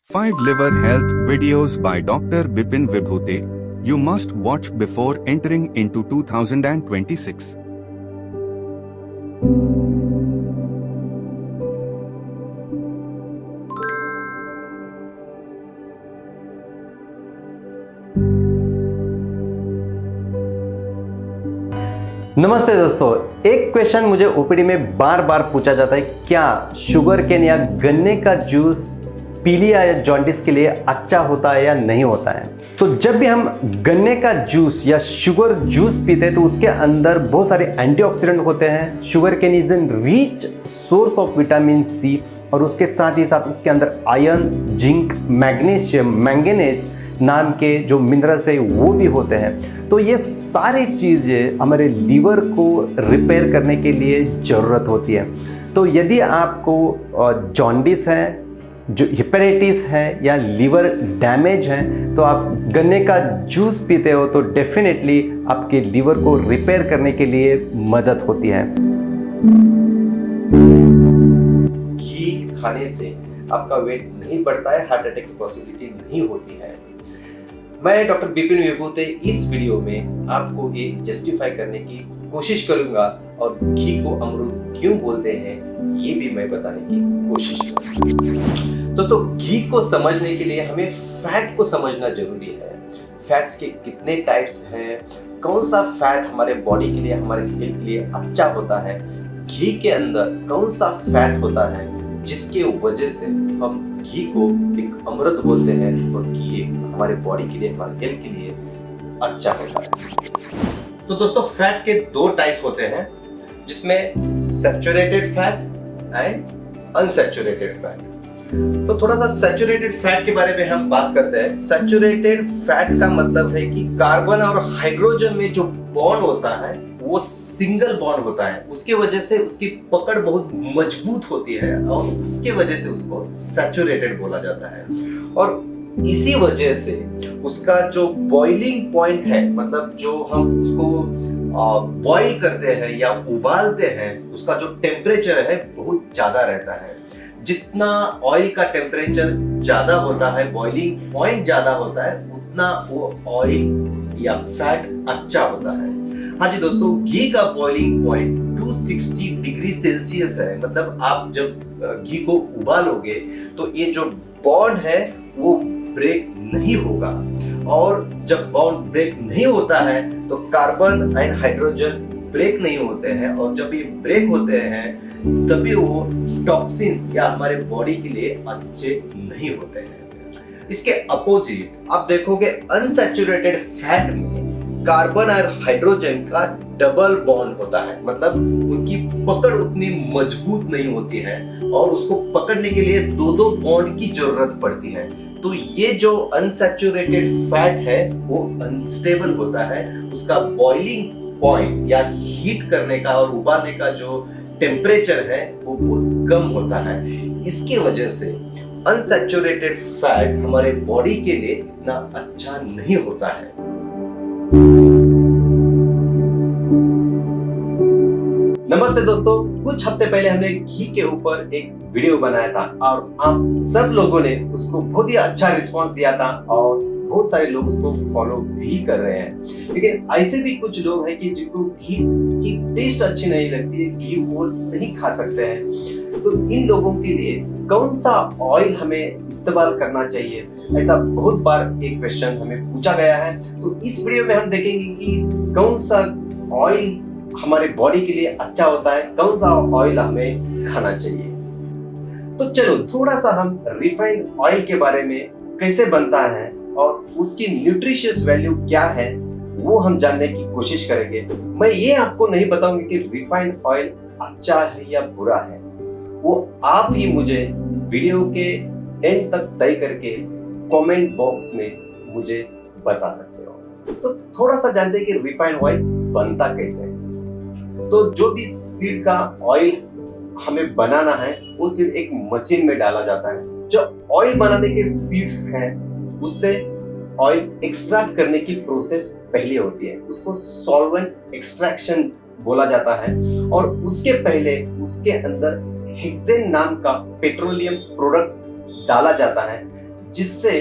5 liver health videos by Dr. Bipin Vibhute you must watch before entering into 2026. नमस्ते दोस्तों, एक question मुझे OPD में बार बार पूछा जाता है, क्या शुगर केन या गन्ने का जूस पीलिया या जॉन्डिस के लिए अच्छा होता है या नहीं होता है। तो जब भी हम गन्ने का जूस या शुगर जूस पीते हैं तो उसके अंदर बहुत सारे एंटीऑक्सीडेंट होते हैं। Sugar cane is an rich source of vitamin C और उसके साथ ही साथ उसके अंदर आयरन, जिंक, मैग्नीशियम, मैंगनीज नाम के जो मिनरल्स है वो भी होते हैं। तो ये सारी चीज़ें हमारे लीवर को रिपेयर करने के लिए ज़रूरत होती है। तो यदि आपको जॉन्डिस है, जो हेपेटाइटिस है या लीवर डैमेज है, तो आप गन्ने का जूस पीते हो तो डेफिनेटली आपके लीवर को रिपेयर करने के लिए मदद होती है। घी खाने से आपका वेट नहीं बढ़ता है, हार्ट अटैक की पॉसिबिलिटी नहीं होती है। मैं डॉक्टर बिपिन विभूते इस वीडियो में आपको ये जस्टिफाई करने की कोशिश करूंगा और घी को अमृत क्यों बोलते हैं ये भी मैं बताने की कोशिश करूंगा। दोस्तों, घी को समझने के लिए हमें फैट को समझना जरूरी है। फैट्स के कितने टाइप्स हैं, कौन सा फैट हमारे बॉडी के लिए, हमारे हेल्थ के लिए अच्छा होता है, घी के अंदर कौन सा फैट होता है जिसके वजह से हम घी को एक अमृत बोलते हैं और घी हमारे बॉडी के लिए, हमारे हेल्थ के लिए अच्छा होता है। तो दोस्तों, फैट के दो टाइप होते हैं जिसमें saturated fat and unsaturated fat. तो थोड़ा सा सैचुरेटेड फैट के बारे में हम बात करते हैं। सैचुरेटेड फैट का मतलब है कि कार्बन और हाइड्रोजन में जो बॉन्ड होता है वो सिंगल बॉन्ड होता है, उसके वजह से उसकी पकड़ बहुत मजबूत होती है और उसके वजह से उसको सैचुरेटेड बोला जाता है। और इसी वजह से उसका जो बॉइलिंग पॉइंट है, मतलब जो हम उसको बॉईल करते हैं या उबालते हैं, उसका जो टेम्परेचर है बहुत ज्यादा रहता है। जितना ऑयल का टेम्परेचर ज्यादा होता है, बॉइलिंग पॉइंट ज्यादा होता है, उतना वो ऑयल या फैट अच्छा होता है। हाँ जी दोस्तों, घी का बॉइलिंग पॉइंट 260 डिग्री सेल्सियस है। मतलब आप जब घी को उबालोगे तो ये जो बॉन्ड है वो ब्रेक नहीं होगा, और जब बॉन्ड ब्रेक नहीं होता है तो कार्बन एंड हाइड्रोजन ब्रेक नहीं होते हैं, और जब ये ब्रेक होते हैं तभी वो टॉक्सिन्स या हमारे बॉडी के लिए अच्छे नहीं होते हैं। इसके अपोजिट आप देखोगे अनसैचुरेटेड फैट में कार्बन और हाइड्रोजन का डबल बॉन्ड होता है, मतलब उनकी पकड़ उतनी मजबूत नहीं होती है और उसको पकड़ने के लिए दो दो बॉन्ड की जरूरत पड़ती है। तो ये जो अनसैचुरेटेड फैट है वो अनस्टेबल होता है, उसका बॉइलिंग पॉइंट या हीट करने का और उबालने का जो टेम्परेचर है वो बहुत कम होता है। इसकी वजह से अनसैचुरेटेड फैट हमारे बॉडी के लिए इतना अच्छा नहीं होता है। नमस्ते दोस्तों, कुछ हफ्ते पहले हमने घी के ऊपर एक वीडियो बनाया था और आप सब लोगों ने उसको बहुत ही अच्छा रिस्पांस दिया था और बहुत सारे लोग उसको फॉलो भी कर रहे हैं। लेकिन ऐसे भी कुछ लोग हैं कि जिनको घी की टेस्ट अच्छी नहीं लगती है, घी वो नहीं खा सकते हैं। तो इन लोगों के लिए कौन सा ऑयल हमें इस्तेमाल करना चाहिए, ऐसा बहुत बार एक क्वेश्चन हमें पूछा गया है। तो इस वीडियो में हम देखेंगे कि कौन सा ऑयल हमारे बॉडी के लिए अच्छा होता है, कौन सा ऑयल हमें खाना चाहिए। तो चलो थोड़ा सा हम रिफाइंड ऑयल के बारे में, कैसे बनता है और उसकी न्यूट्रिशियस वैल्यू क्या है वो हम जानने की कोशिश करेंगे। मैं ये आपको नहीं बताऊंगा कि रिफाइंड ऑयल अच्छा है या बुरा है, वो आप ही मुझे वीडियो के एंड तक तय करके कमेंट बॉक्स में मुझे बता सकते हो। तो थोड़ा सा जानते हैं कि रिफाइंड ऑयल बनता कैसे है। तो जो भी सीड का ऑयल हमें बनाना है वो सिर्फ एक मशीन में डाला जाता है। जो ऑयल बनाने के सीड्स हैं उससे ऑयल एक्सट्रैक्ट करने की प्रोसेस पहले होती है, उसको सॉल्वेंट एक्सट्रैक्शन बोला जाता है। और उसके पहले उसके अंदर हेक्सेन नाम का पेट्रोलियम प्रोडक्ट डाला जाता है जिससे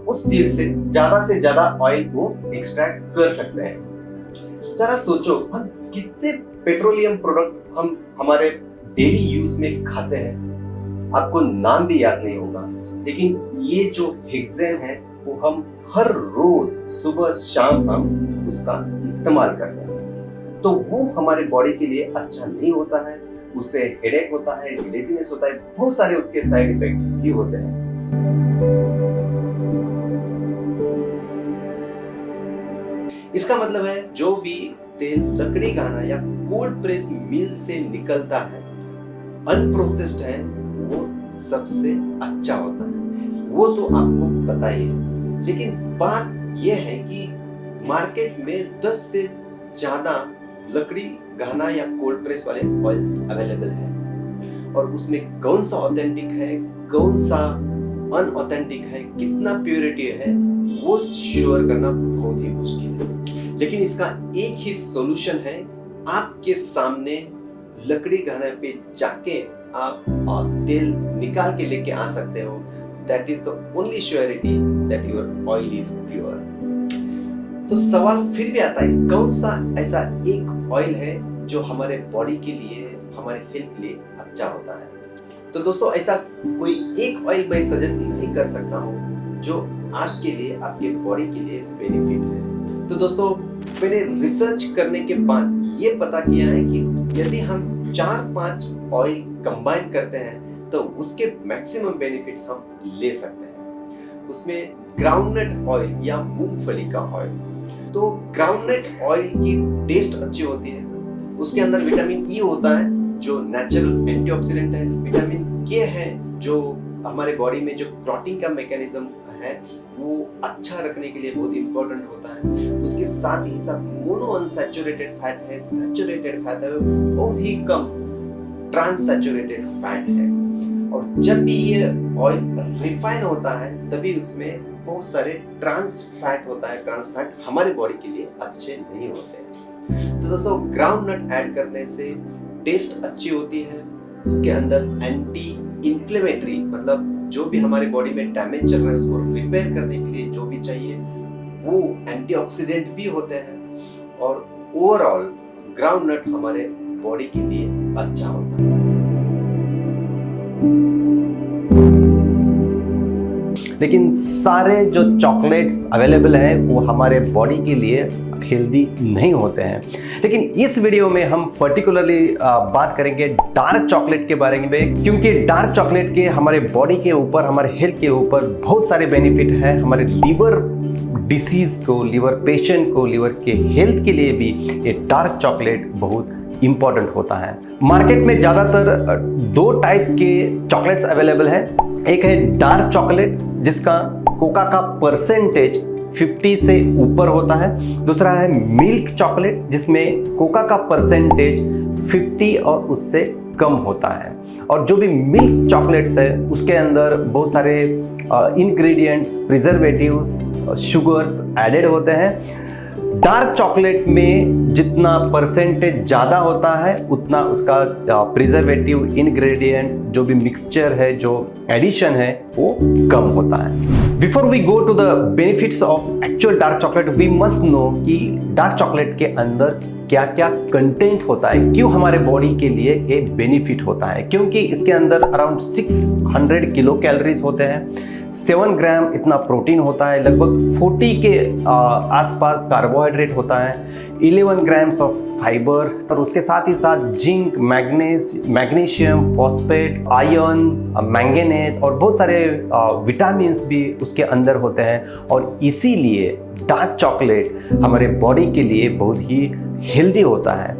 उस सीड से ज्यादा ऑयल को एक्सट्रैक्ट कर सकते हैं। जरा सोचो, हम कितने पेट्रोलियम प्रोडक्ट हम हमारे डेली यूज में खाते हैं, आपको नाम भी याद नहीं होगा, लेकिन ये जो हेक्सेन है वो हम हर रोज सुबह शाम हम उसका इस्तेमाल करते हैं, तो वो हमारे बॉडी के लिए अच्छा नहीं होता है। उससे हेडेक होता है, लेजीनेस होता है, बहुत सारे उसके साइड इफेक्ट भी होते हैं। इसका मतलब है जो भी तेल लकड़ी घाना या कोल्ड प्रेस मिल से निकलता है, अनप्रोसेस्ड है, वो सबसे अच्छा होता है, वो तो आपको पता ही है। लेकिन बात यह है कि मार्केट में 10 से ज्यादा लकड़ी घाना या कोल्ड प्रेस वाले ऑयल्स अवेलेबल है, और उसमें कौन सा ऑथेंटिक है, कौन सा अनऑथेंटिक है, कितना प्योरिटी है, वो श्योर करना बहुत ही मुश्किल है। लेकिन इसका एक ही सॉल्यूशन है, आपके सामने लकड़ी घाना पे जाके आप तेल निकाल के लेके आ सकते हो। That is the only surety that your oil is pure. तो सवाल फिर भी आता है, कौन सा ऐसा एक ऑयल है जो हमारे बॉडी के लिए, हमारे हेल्थ के लिए अच्छा होता है? तो दोस्तों, ऐसा कोई एक ऑयल मैं सजेस्ट नहीं कर सकता हूँ जो आपके लिए, आपके बॉडी के लिए बेनिफिट है। तो दोस्तों, मैंने रिसर्च करने के बाद ये पता किया है कि यदि हम 4-5 ऑयल कंबाइन करते हैं तो उसके मैक्सिमम बेनिफिट्स हम ले सकते हैं। उसमें ग्राउंडनट ऑयल या मूंगफली का ऑयल, तो ग्राउंडनट ऑयल की टेस्ट अच्छी होती है, उसके अंदर विटामिन ई होता है जो नेचुरल एंटीऑक्सीडेंट है, विटामिन के है जो हमारे बॉडी में जो क्लॉटिंग का मैकेनिज्म है वो अच्छा रखने के लिए बहुत इंपॉर्टेंट होता है। उसके साथ ही साथ मोनो अनसैचुरेटेड फैट है, सैचुरेटेड फैट है बहुत ही कम, ट्रांस सैचुरेटेड फैट है। और जब भी ये ऑयल रिफाइन होता है तभी उसमें बहुत सारे ट्रांस फैट होता है। ट्रांस फैट हमारे बॉडी के लिए अच्छे नहीं होते हैं। तो दोस्तों, ग्राउंडनट ऐड करने से टेस्ट अच्छी होती है, उसके अंदर एंटी इन्फ्लेमेटरी, मतलब जो भी हमारे बॉडी में डैमेज चल रहा है उसको रिपेयर करने के लिए जो भी चाहिए वो एंटीऑक्सीडेंट भी होते हैं, और ओवरऑल ग्राउंडनट हमारे बॉडी के लिए अच्छा होता है। लेकिन सारे जो चॉकलेट्स अवेलेबल हैं वो हमारे बॉडी के लिए हेल्दी नहीं होते हैं। लेकिन इस वीडियो में हम पर्टिकुलरली बात करेंगे डार्क चॉकलेट के बारे में, क्योंकि डार्क चॉकलेट के हमारे बॉडी के ऊपर, हमारे हेल्थ के ऊपर बहुत सारे बेनिफिट है। हमारे लीवर डिसीज को, लीवर पेशेंट को, लीवर के हेल्थ के लिए भी ये डार्क चॉकलेट बहुत इंपॉर्टेंट होता है। मार्केट में ज़्यादातर 2 टाइप के चॉकलेट्स अवेलेबल है। एक है डार्क चॉकलेट जिसका कोका का परसेंटेज 50 से ऊपर होता है, दूसरा है मिल्क चॉकलेट जिसमें कोका का परसेंटेज 50 और उससे कम होता है। और जो भी मिल्क चॉकलेट्स है उसके अंदर बहुत सारे इंग्रेडिएंट्स, प्रिजर्वेटिव्स, शुगर्स एडेड होते हैं। डार्क चॉकलेट में जितना परसेंटेज ज़्यादा होता है उतना उसका प्रिजर्वेटिव, इंग्रेडिएंट, जो भी मिक्सचर है, जो एडिशन है वो कम होता है। Before we go to the benefits of actual dark chocolate, we must know कि डार्क चॉकलेट के अंदर क्या क्या कंटेंट होता है, क्यों हमारे बॉडी के लिए ये बेनिफिट होता है। क्योंकि इसके अंदर अराउंड 600 किलो कैलोरीज होते हैं, 7 ग्राम इतना प्रोटीन होता है, लगभग 40 के आसपास कार्बोहाइड्रेट होता है, 11 ग्राम्स ऑफ फाइबर, और उसके साथ ही साथ zinc, magnesium, phosphate, iron, manganese और बहुत सारे विटामिन्स भी उसके अंदर होते हैं। और इसीलिए डार्क चॉकलेट हमारे बॉडी के लिए बहुत ही हेल्दी होता है।